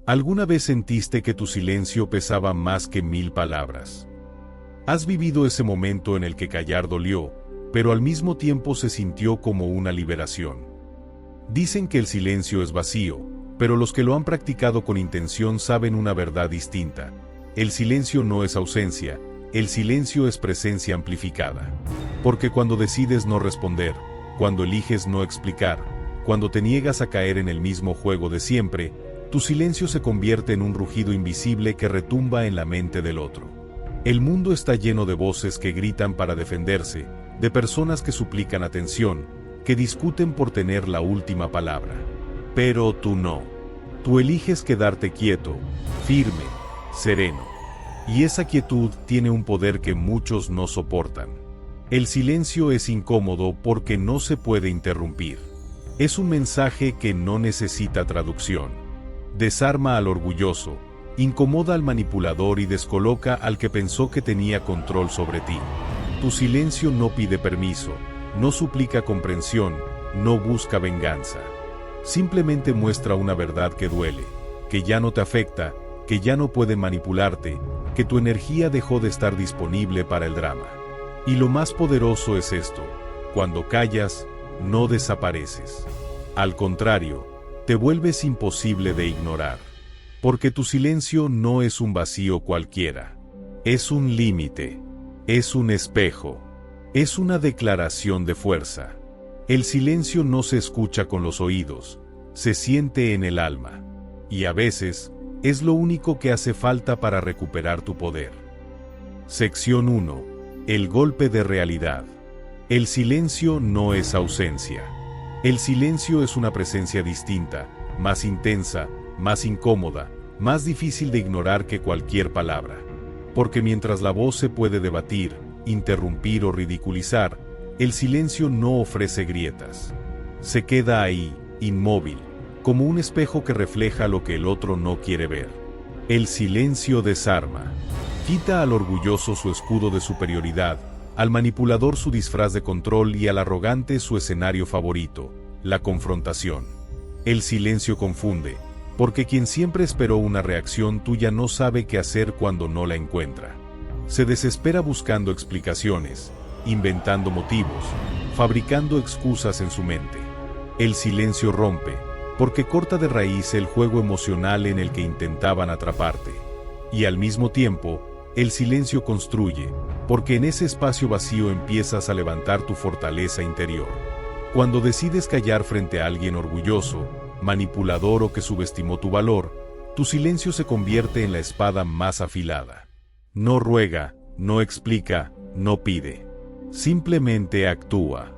¿Alguna vez sentiste que tu silencio pesaba más que 1000 palabras? ¿Has vivido ese momento en el que callar dolió, pero al mismo tiempo se sintió como una liberación? Dicen que el silencio es vacío, pero los que lo han practicado con intención saben una verdad distinta. El silencio no es ausencia, el silencio es presencia amplificada. Porque cuando decides no responder, cuando eliges no explicar, cuando te niegas a caer en el mismo juego de siempre, tu silencio se convierte en un rugido invisible que retumba en la mente del otro. El mundo está lleno de voces que gritan para defenderse, de personas que suplican atención, que discuten por tener la última palabra. Pero tú no. Tú eliges quedarte quieto, firme, sereno. Y esa quietud tiene un poder que muchos no soportan. El silencio es incómodo porque no se puede interrumpir. Es un mensaje que no necesita traducción. Desarma al orgulloso, incomoda al manipulador y descoloca al que pensó que tenía control sobre ti. Tu silencio no pide permiso, no suplica comprensión, no busca venganza. Simplemente muestra una verdad que duele, que ya no te afecta, que ya no puede manipularte, que tu energía dejó de estar disponible para el drama. Y lo más poderoso es esto: cuando callas, no desapareces. Al contrario, te vuelves imposible de ignorar. Porque tu silencio no es un vacío cualquiera. Es un límite. Es un espejo. Es una declaración de fuerza. El silencio no se escucha con los oídos, se siente en el alma. Y a veces, es lo único que hace falta para recuperar tu poder. Sección 1. El golpe de realidad. El silencio no es ausencia. El silencio es una presencia distinta, más intensa, más incómoda, más difícil de ignorar que cualquier palabra. Porque mientras la voz se puede debatir, interrumpir o ridiculizar, el silencio no ofrece grietas. Se queda ahí, inmóvil, como un espejo que refleja lo que el otro no quiere ver. El silencio desarma. Quita al orgulloso su escudo de superioridad, al manipulador su disfraz de control y al arrogante su escenario favorito, la confrontación. El silencio confunde, porque quien siempre esperó una reacción tuya no sabe qué hacer cuando no la encuentra. Se desespera buscando explicaciones, inventando motivos, fabricando excusas en su mente. El silencio rompe, porque corta de raíz el juego emocional en el que intentaban atraparte. Y al mismo tiempo, el silencio construye, porque en ese espacio vacío empiezas a levantar tu fortaleza interior. Cuando decides callar frente a alguien orgulloso, manipulador o que subestimó tu valor, tu silencio se convierte en la espada más afilada. No ruega, no explica, no pide. Simplemente actúa.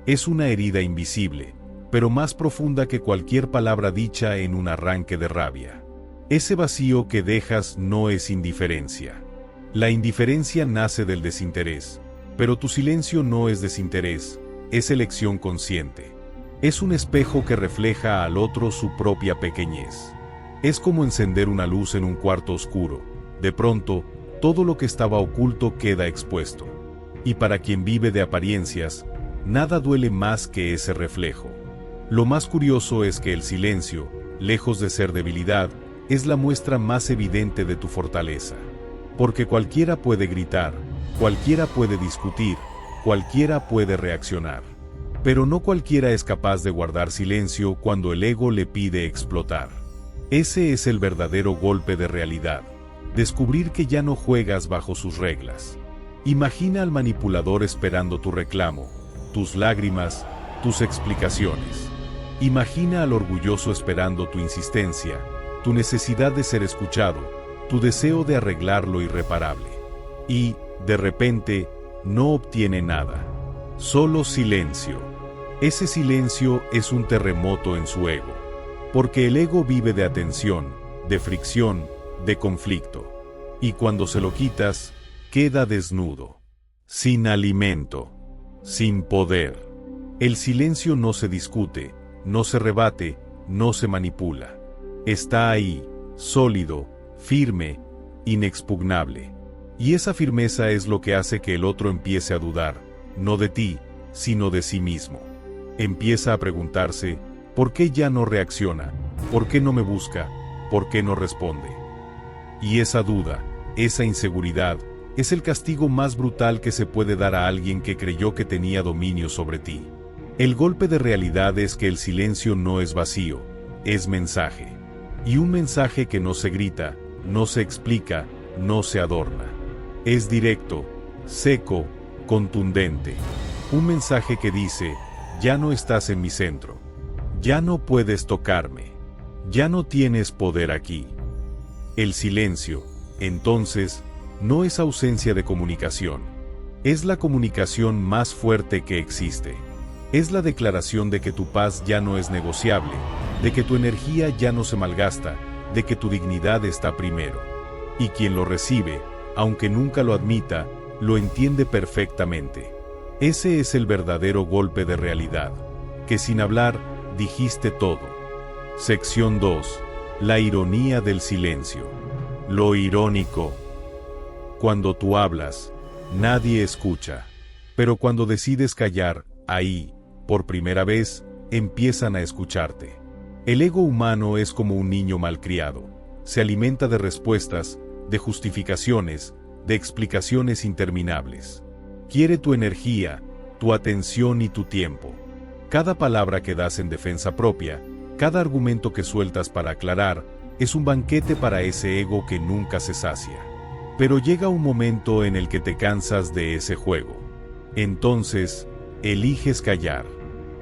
Es una herida invisible, pero más profunda que cualquier palabra dicha en un arranque de rabia. Ese vacío que dejas no es indiferencia. La indiferencia nace del desinterés, pero tu silencio no es desinterés, es elección consciente. Es un espejo que refleja al otro su propia pequeñez. Es como encender una luz en un cuarto oscuro. De pronto, todo lo que estaba oculto queda expuesto. Y para quien vive de apariencias, nada duele más que ese reflejo. Lo más curioso es que el silencio, lejos de ser debilidad, es la muestra más evidente de tu fortaleza. Porque cualquiera puede gritar, cualquiera puede discutir, cualquiera puede reaccionar. Pero no cualquiera es capaz de guardar silencio cuando el ego le pide explotar. Ese es el verdadero golpe de realidad. Descubrir que ya no juegas bajo sus reglas. Imagina al manipulador esperando tu reclamo, tus lágrimas, tus explicaciones. Imagina al orgulloso esperando tu insistencia, tu necesidad de ser escuchado, tu deseo de arreglar lo irreparable. Y, de repente, no obtiene nada. Solo silencio. Ese silencio es un terremoto en su ego. Porque el ego vive de atención, de fricción, de conflicto. Y cuando se lo quitas, queda desnudo. Sin alimento. Sin poder. El silencio no se discute, no se rebate, no se manipula. Está ahí, sólido, firme, inexpugnable. Y esa firmeza es lo que hace que el otro empiece a dudar, no de ti, sino de sí mismo. Empieza a preguntarse, ¿por qué ya no reacciona? ¿Por qué no me busca? ¿por qué no responde? Y esa duda, esa inseguridad, es el castigo más brutal que se puede dar a alguien que creyó que tenía dominio sobre ti. El golpe de realidad es que el silencio no es vacío, es mensaje. Y un mensaje que no se grita, no se explica, no se adorna. Es directo, seco, contundente. Un mensaje que dice, ya no estás en mi centro. Ya no puedes tocarme. Ya no tienes poder aquí. El silencio, entonces, no es ausencia de comunicación. Es la comunicación más fuerte que existe. Es la declaración de que tu paz ya no es negociable, de que tu energía ya no se malgasta, de que tu dignidad está primero. Y quien lo recibe, aunque nunca lo admita, lo entiende perfectamente. Ese es el verdadero golpe de realidad, que sin hablar, dijiste todo. Sección 2. La ironía del silencio. Lo irónico. Cuando tú hablas, nadie escucha. Pero cuando decides callar, ahí, por primera vez, empiezan a escucharte. El ego humano es como un niño malcriado. Se alimenta de respuestas, de justificaciones, de explicaciones interminables. Quiere tu energía, tu atención y tu tiempo. Cada palabra que das en defensa propia, cada argumento que sueltas para aclarar, es un banquete para ese ego que nunca se sacia. Pero llega un momento en el que te cansas de ese juego. Entonces, eliges callar.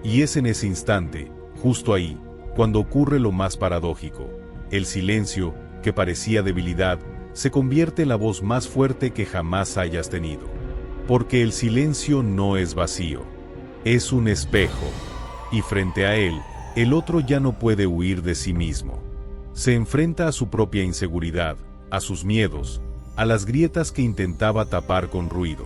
Y es en ese instante, justo ahí, cuando ocurre lo más paradójico. El silencio, que parecía debilidad, se convierte en la voz más fuerte que jamás hayas tenido. Porque el silencio no es vacío. Es un espejo. Y frente a él, el otro ya no puede huir de sí mismo. Se enfrenta a su propia inseguridad, a sus miedos, a las grietas que intentaba tapar con ruido.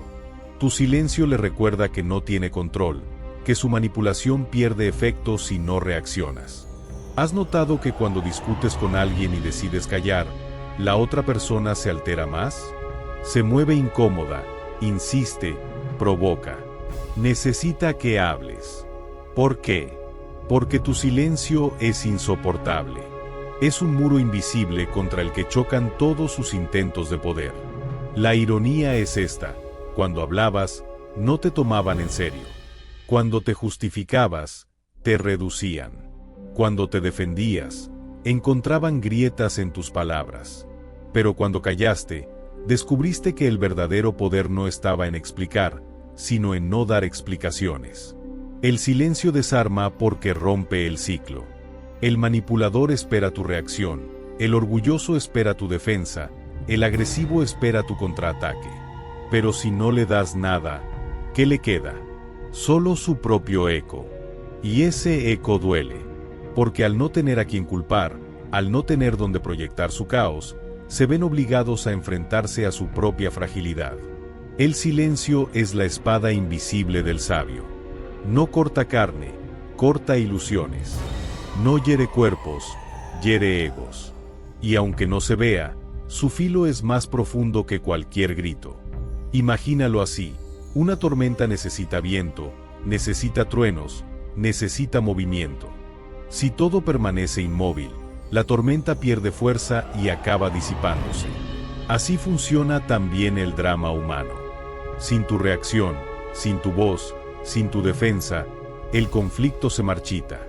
Tu silencio le recuerda que no tiene control, que su manipulación pierde efecto si no reaccionas. ¿Has notado que cuando discutes con alguien y decides callar, la otra persona se altera más? Se mueve incómoda, insiste, provoca. Necesita que hables. ¿Por qué? Porque tu silencio es insoportable. Es un muro invisible contra el que chocan todos sus intentos de poder. La ironía es esta: cuando hablabas, no te tomaban en serio. Cuando te justificabas, te reducían. Cuando te defendías, encontraban grietas en tus palabras. Pero cuando callaste, descubriste que el verdadero poder no estaba en explicar, sino en no dar explicaciones. El silencio desarma porque rompe el ciclo. El manipulador espera tu reacción, el orgulloso espera tu defensa, el agresivo espera tu contraataque. Pero si no le das nada, ¿qué le queda? Solo su propio eco. Y ese eco duele, porque al no tener a quien culpar, al no tener donde proyectar su caos, se ven obligados a enfrentarse a su propia fragilidad. El silencio es la espada invisible del sabio. No corta carne, corta ilusiones. No hiere cuerpos, hiere egos. Y aunque no se vea, su filo es más profundo que cualquier grito. Imagínalo así: una tormenta necesita viento, necesita truenos, necesita movimiento. Si todo permanece inmóvil, la tormenta pierde fuerza y acaba disipándose. Así funciona también el drama humano. Sin tu reacción, sin tu voz, sin tu defensa, el conflicto se marchita.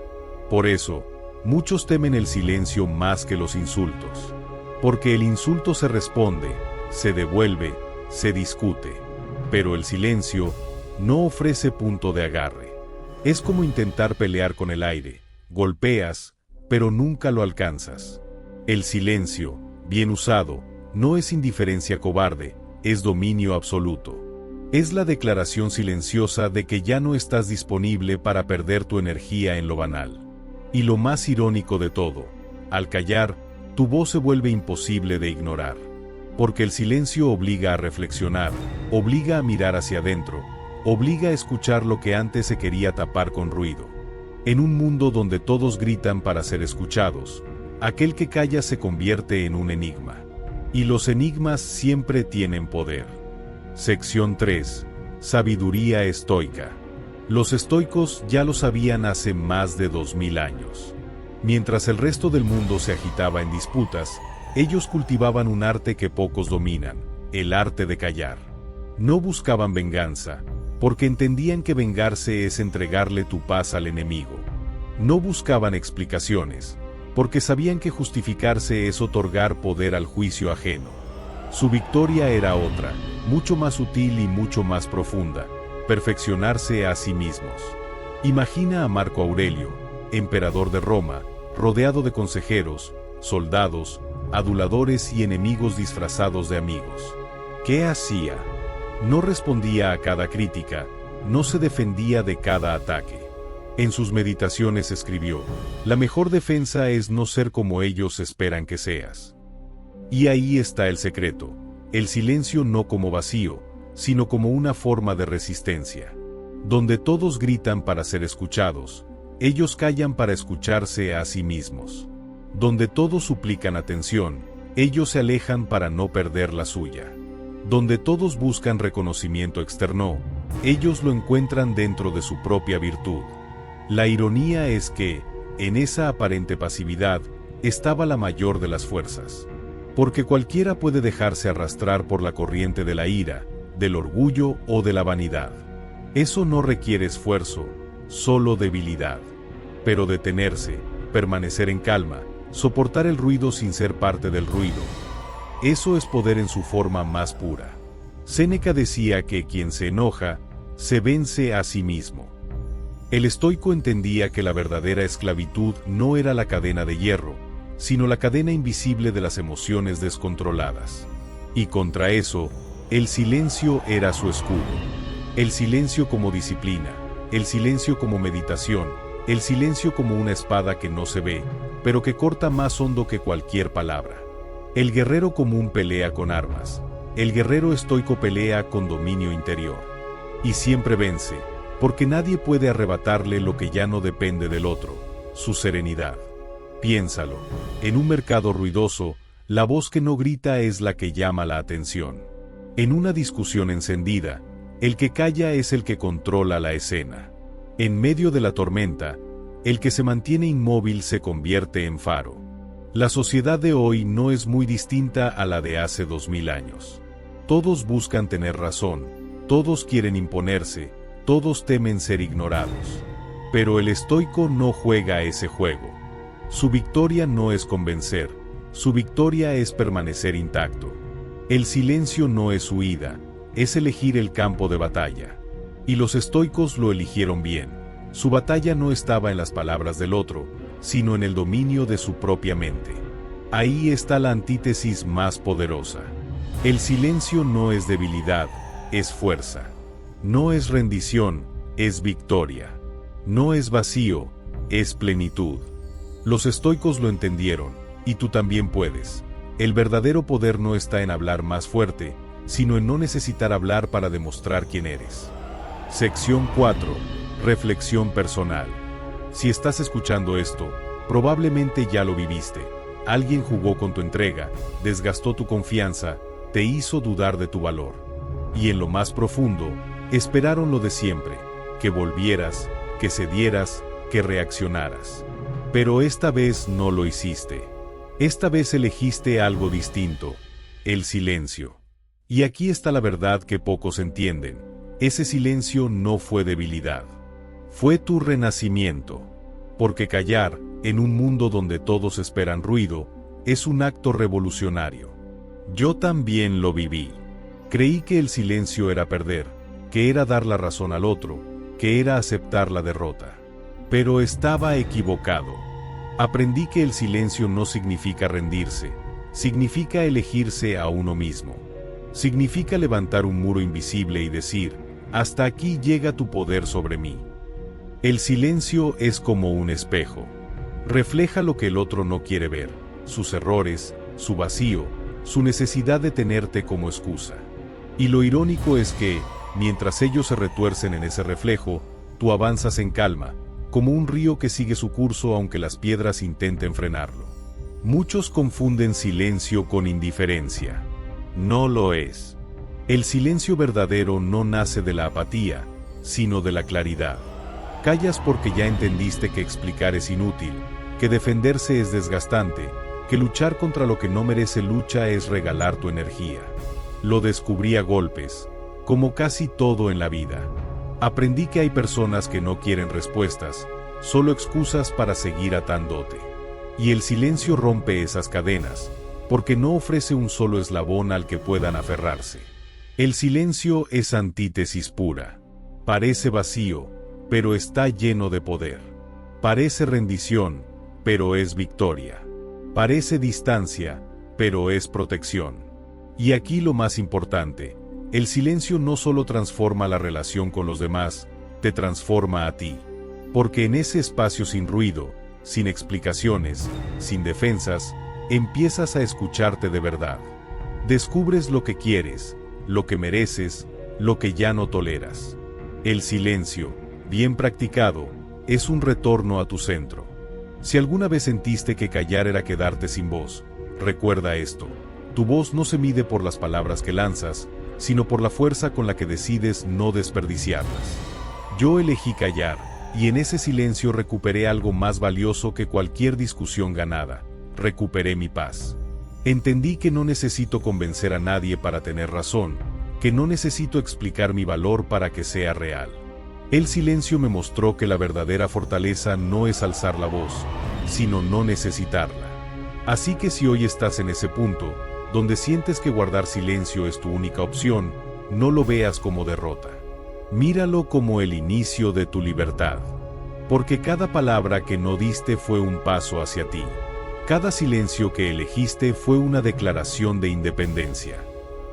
Por eso, muchos temen el silencio más que los insultos. Porque el insulto se responde, se devuelve, se discute. Pero el silencio no ofrece punto de agarre. Es como intentar pelear con el aire. Golpeas, pero nunca lo alcanzas. El silencio, bien usado, no es indiferencia cobarde, es dominio absoluto. Es la declaración silenciosa de que ya no estás disponible para perder tu energía en lo banal. Y lo más irónico de todo, al callar, tu voz se vuelve imposible de ignorar. Porque el silencio obliga a reflexionar, obliga a mirar hacia adentro, obliga a escuchar lo que antes se quería tapar con ruido. En un mundo donde todos gritan para ser escuchados, aquel que calla se convierte en un enigma. Y los enigmas siempre tienen poder. Sección 3. Sabiduría estoica. Los estoicos ya lo sabían hace más de 2000 años. Mientras el resto del mundo se agitaba en disputas, ellos cultivaban un arte que pocos dominan, el arte de callar. No buscaban venganza, porque entendían que vengarse es entregarle tu paz al enemigo. No buscaban explicaciones, porque sabían que justificarse es otorgar poder al juicio ajeno. Su victoria era otra, mucho más sutil y mucho más profunda: perfeccionarse a sí mismos. Imagina a Marco Aurelio, emperador de Roma, rodeado de consejeros, soldados, aduladores y enemigos disfrazados de amigos. ¿Qué hacía? No respondía a cada crítica, no se defendía de cada ataque. En sus meditaciones escribió: la mejor defensa es no ser como ellos esperan que seas. Y ahí está el secreto: el silencio no como vacío, sino como una forma de resistencia. Donde todos gritan para ser escuchados, ellos callan para escucharse a sí mismos. Donde todos suplican atención, ellos se alejan para no perder la suya. Donde todos buscan reconocimiento externo, ellos lo encuentran dentro de su propia virtud. La ironía es que, en esa aparente pasividad, estaba la mayor de las fuerzas. Porque cualquiera puede dejarse arrastrar por la corriente de la ira, del orgullo o de la vanidad. Eso no requiere esfuerzo, solo debilidad. Pero detenerse, permanecer en calma, soportar el ruido sin ser parte del ruido, eso es poder en su forma más pura. Séneca decía que quien se enoja, se vence a sí mismo. El estoico entendía que la verdadera esclavitud no era la cadena de hierro, sino la cadena invisible de las emociones descontroladas. Y contra eso, el silencio era su escudo. El silencio como disciplina, el silencio como meditación, el silencio como una espada que no se ve, pero que corta más hondo que cualquier palabra. El guerrero común pelea con armas, el guerrero estoico pelea con dominio interior. Y siempre vence, porque nadie puede arrebatarle lo que ya no depende del otro: su serenidad. Piénsalo, en un mercado ruidoso, la voz que no grita es la que llama la atención. En una discusión encendida, el que calla es el que controla la escena. En medio de la tormenta, el que se mantiene inmóvil se convierte en faro. La sociedad de hoy no es muy distinta a la de hace 2000 años. Todos buscan tener razón, todos quieren imponerse, todos temen ser ignorados. Pero el estoico no juega ese juego. Su victoria no es convencer, su victoria es permanecer intacto. El silencio no es huida, es elegir el campo de batalla. Y los estoicos lo eligieron bien. Su batalla no estaba en las palabras del otro, sino en el dominio de su propia mente. Ahí está la antítesis más poderosa. El silencio no es debilidad, es fuerza. No es rendición, es victoria. No es vacío, es plenitud. Los estoicos lo entendieron, y tú también puedes. El verdadero poder no está en hablar más fuerte, sino en no necesitar hablar para demostrar quién eres. Sección 4. Reflexión personal. Si estás escuchando esto, probablemente ya lo viviste. Alguien jugó con tu entrega, desgastó tu confianza, te hizo dudar de tu valor. Y en lo más profundo, esperaron lo de siempre: que volvieras, que cedieras, que reaccionaras. Pero esta vez no lo hiciste. Esta vez elegiste algo distinto: el silencio. Y aquí está la verdad que pocos entienden: ese silencio no fue debilidad. Fue tu renacimiento. Porque callar, en un mundo donde todos esperan ruido, es un acto revolucionario. Yo también lo viví. Creí que el silencio era perder, que era dar la razón al otro, que era aceptar la derrota. Pero estaba equivocado. Aprendí que el silencio no significa rendirse, significa elegirse a uno mismo. Significa levantar un muro invisible y decir: hasta aquí llega tu poder sobre mí. El silencio es como un espejo. Refleja lo que el otro no quiere ver: sus errores, su vacío, su necesidad de tenerte como excusa. Y lo irónico es que, mientras ellos se retuercen en ese reflejo, tú avanzas en calma, como un río que sigue su curso aunque las piedras intenten frenarlo. Muchos confunden silencio con indiferencia. No lo es. El silencio verdadero no nace de la apatía, sino de la claridad. Callas porque ya entendiste que explicar es inútil, que defenderse es desgastante, que luchar contra lo que no merece lucha es regalar tu energía. Lo descubrí a golpes, como casi todo en la vida. Aprendí que hay personas que no quieren respuestas, solo excusas para seguir atándote. Y el silencio rompe esas cadenas, porque no ofrece un solo eslabón al que puedan aferrarse. El silencio es antítesis pura. Parece vacío, pero está lleno de poder. Parece rendición, pero es victoria. Parece distancia, pero es protección. Y aquí lo más importante, el silencio no solo transforma la relación con los demás, te transforma a ti. Porque en ese espacio sin ruido, sin explicaciones, sin defensas, empiezas a escucharte de verdad. Descubres lo que quieres, lo que mereces, lo que ya no toleras. El silencio, bien practicado, es un retorno a tu centro. Si alguna vez sentiste que callar era quedarte sin voz, recuerda esto. Tu voz no se mide por las palabras que lanzas, sino por la fuerza con la que decides no desperdiciarlas. Yo elegí callar, y en ese silencio recuperé algo más valioso que cualquier discusión ganada. Recuperé mi paz. Entendí que no necesito convencer a nadie para tener razón, que no necesito explicar mi valor para que sea real. El silencio me mostró que la verdadera fortaleza no es alzar la voz, sino no necesitarla. Así que si hoy estás en ese punto, donde sientes que guardar silencio es tu única opción, no lo veas como derrota. Míralo como el inicio de tu libertad. Porque cada palabra que no diste fue un paso hacia ti. Cada silencio que elegiste fue una declaración de independencia.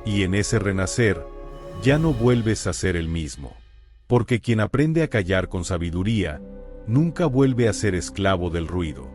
Y en ese renacer, ya no vuelves a ser el mismo. Porque quien aprende a callar con sabiduría, nunca vuelve a ser esclavo del ruido.